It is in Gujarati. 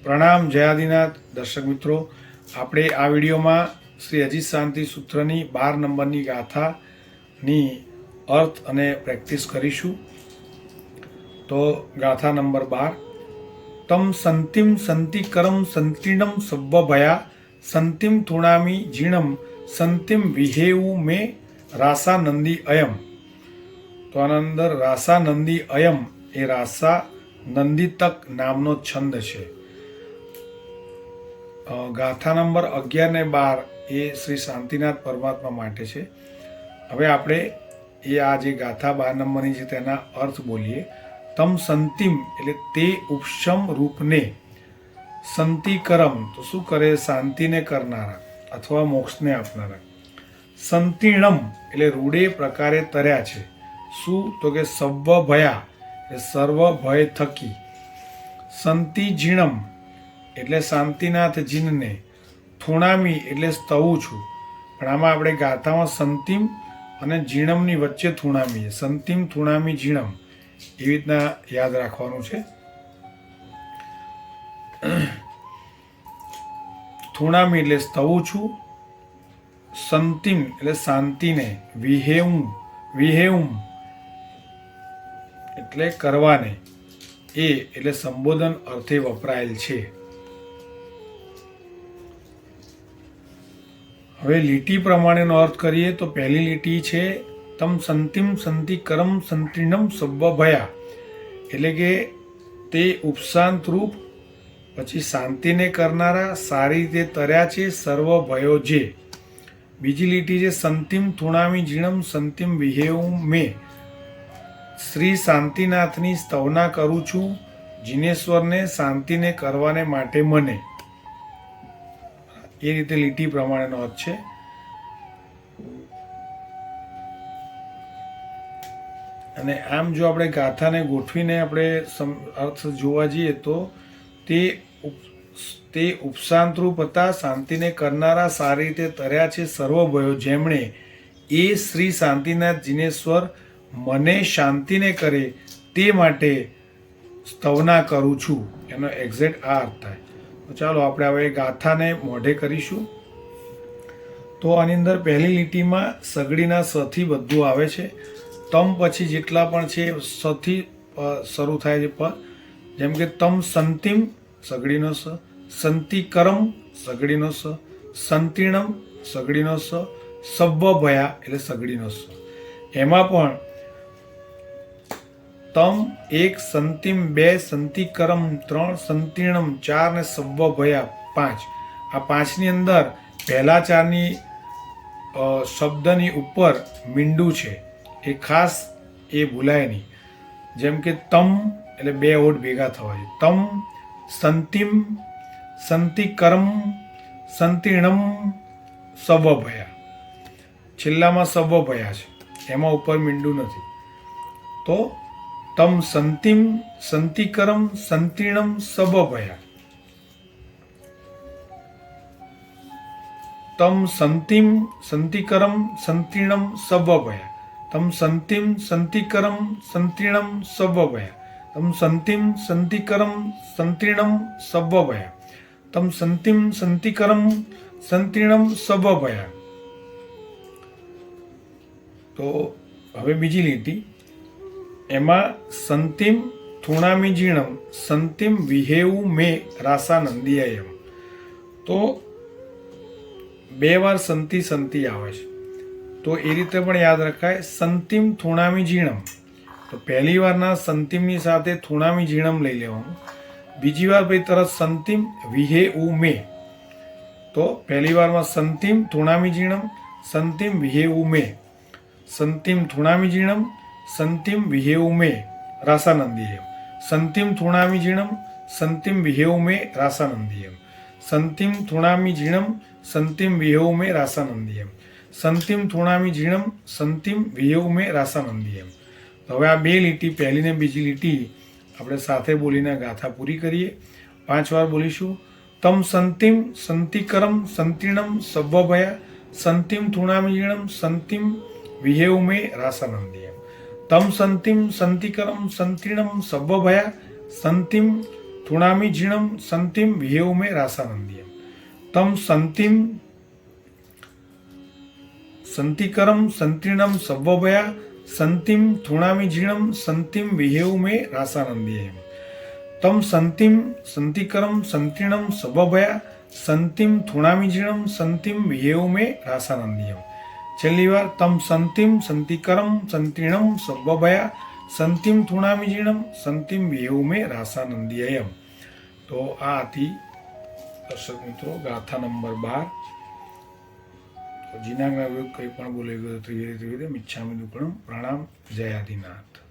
પ્રણામ જયાદિનાથ દર્શક મિત્રો, આપણે આ વિડીયોમાં શ્રી અજીત શાંતિ સૂત્રની 12 નંબરની ગાથાની અર્થ અને પ્રેક્ટિસ કરીશું. તો ગાથા નંબર 12. તમ સંતિમ સંતિકરમ સંતીર્ણમ સબ્બભયા સંતિમ થુણામી જીણમ સંતિમ વિહેઉ મે રાસા નંદી અયમ. તો આના અંદર રાસા નંદી અયમ એ રાસા નંદીતક નામનો છંદ છે. ગાથા નંબર 11 ને 12 એ શ્રી શાંતિનાથ પરમાત્મા માટે છે. હવે આપણે એ આ જે ગાથા 12 નંબરની છે તેના અર્થ બોલીએ. તમ સંતિમ એટલે તે ઉપશમ રૂપને, સંતિકરમ તો શું કરે, શાંતિને કરનારા અથવા મોક્ષને આપનારા, સંતીર્ણમ એટલે રૂડે પ્રકારે તર્યા છે. શું તો કે સબ્બ ભયા એટલે સર્વ ભય થકી, સંતિજીણમ એટલે શાંતિનાથ જીનને, થુણામી એટલે સ્તવું છું. પણ આમાં આપણે ગાથામાં સંતિમ અને જીણમની વચ્ચે થુણામી છે. સંતિમ થુણામી જીણમ એવી રીતના યાદ રાખવાનું છે. થુણામી એટલે સ્તવું છું, સંતિમ એટલે શાંતિને, વિહેઉમ એટલે કરવાને, એ એટલે સંબોધન અર્થે વપરાયેલ છે. હવે લીટી પ્રમાણેનો અર્થ કરીએ તો પહેલી લીટી છે તમ સંતિમ સંતિકરમ સંતીર્ણમ સબ્બ ભયા એટલે કે તે ઉપશાંત રૂપ, પછી શાંતિને કરનારા, સારી રીતે તર્યા છે સર્વ ભયો જે. બીજી લીટી છે સંતિમ થુણામી જીણમ સંતિમ વિહેઉ મે, શ્રી શાંતિનાથની સ્તવના કરું છું, જીનેશ્વરને શાંતિને કરવાને માટે મને. એ રીતે લીટી પ્રમાણેનો અર્થ છે. અને આમ જો આપણે ગાથાને ગોઠવીને આપણે અર્થ જોવા જઈએ તો તે ઉપશાંતરૂપ હતા, શાંતિને કરનારા, સારી રીતે તર્યા છે સર્વ ભયો જેમણે, એ શ્રી શાંતિનાથ જીનેશ્વર મને શાંતિને કરે તે માટે સ્તવના કરું છું. એનો એક્ઝેક્ટ આ અર્થ થાય. તો ચાલો આપણે હવે ગાથાને મોઢે કરીશું. તો આની અંદર પહેલી લીટીમાં સગડીના સથી બધું આવે છે. તમ પછી જેટલા પણ છે સથી શરૂ થાય છે પદ. જેમ કે તમ સંતિમ સગડીનો સ, સંતિકરમ સગડીનો સ, સંતીર્ણમ સગડીનો સ, સબ્બ ભયા એટલે સગડીનો સ. એમાં પણ તમ 1, સંતિમ 2, સંતિકરમ 3, સંતીર્ણમ 4 ને સબ્બ ભયા 5. આ 5ની અંદર પહેલા 4ની શબ્દની ઉપર મીંડું છે, એ ખાસ એ ભૂલાય નહીં. જેમ કે તમ એટલે 2 ઓઠ ભેગા થવા છે. તમ સંતિમ સંતિકરમ સંતીર્ણમ સબ ભયા, છેલ્લામાં સબ ભયા છે, એમાં ઉપર મીંડું નથી. તો તમ સંતિમ સંતિકરમ સંતીર્ણમ સબ ભયા, તમ સંતિમ સંતિકરમ સંતીર્ણમ સબ ભયા, તમ સંતિમ સંતિકરમ સંતીર્ણમ સબ ભયા, તમ સંતિમ સંતિકરમ સંતીર્ણમ સબ ભયા, તમ સંતિમ સંતિકરમ સંતીર્ણમ સબ ભયા. તો હવે બીજી લીટી, એમાં સંતિમ થુણામી જીણમ સંતિમ વિહેઉ મે રાસા નંદીયમ. તો 2 વાર સંતિ સંતિ આવે છે, તો એ રીતે પણ યાદ રખાય. સંતિમ થુણામી જીણમ, તો પહેલી વારના સંતિમની સાથે થુણામી જીણમ લઈ લેવાનું. બીજી વાર પછી તરત સંતિમ વિહેઉ મે, તો પહેલી વારમાં સંતિમ થુણામી જીણમ સંતિમ વિહેઉ મે, સંતિમ થુણામી જીણમ સંતિમ વિહેઉ મે રાસાનંદીયમ, સંતિમ થુણામી જીણમ સંતિમ વિહેઉ મે રાસાનંદીયમ, સંતિમ થુણામી જીણમ સંતિમ વિહેઉ મે રાસાનંદીયમ, સંતિમ થુણામી જીણમ સંતિમ વિહેઉ મે રાસાનંદીયમ. હવે આ 2 લીટી, પહેલી ને બીજી લીટી આપણે સાથે બોલીને ગાથા પૂરી કરીએ. 5 વાર બોલીશું. તમ સંતિમ સંતિકરમ સંતીર્ણમ સબ્બ ભયા સંતિમ થુણામી જીણમ સંતિમ વિહેઉ મે રાસાનંદીયમ, તમ સંતિમ સંતિકરમ સંતીર્ણમ સબ્બ ભયા સંતિમ થુણામી જીણમ સંતિમ વિહેવ મે રાસાનંદિયમ તમ સંતિમ સંતિકરમ સંતીર્ણમ સવ્વભયા સંતિમ થુણામી જીણમ સંતિમ વિહેવ મે રાસાનંદિયમ તમ સંતિમ સંતિકરમ સંતીર્ણમ સવ્વભયા સંતિમ થુણામી જીણમ સંતિમ વિહેવ મે રાસાનંદિયમ. છેલ્લી વાર તમ સંતિમ સંતિકરમ સંતીર્ણમ સવ્વભયા સંતિમ થુણામી જીણમ સંતિમ વિહેવ મે રાસાનંદિયમ. તો આ હતી દર્શક મિત્રો ગાથા નંબર 12. જીનાગના કંઈ પણ બોલે ત્રિવેદે મિચ્છામિ દુક્કડમ. પ્રણામ. જય આદિનાથ.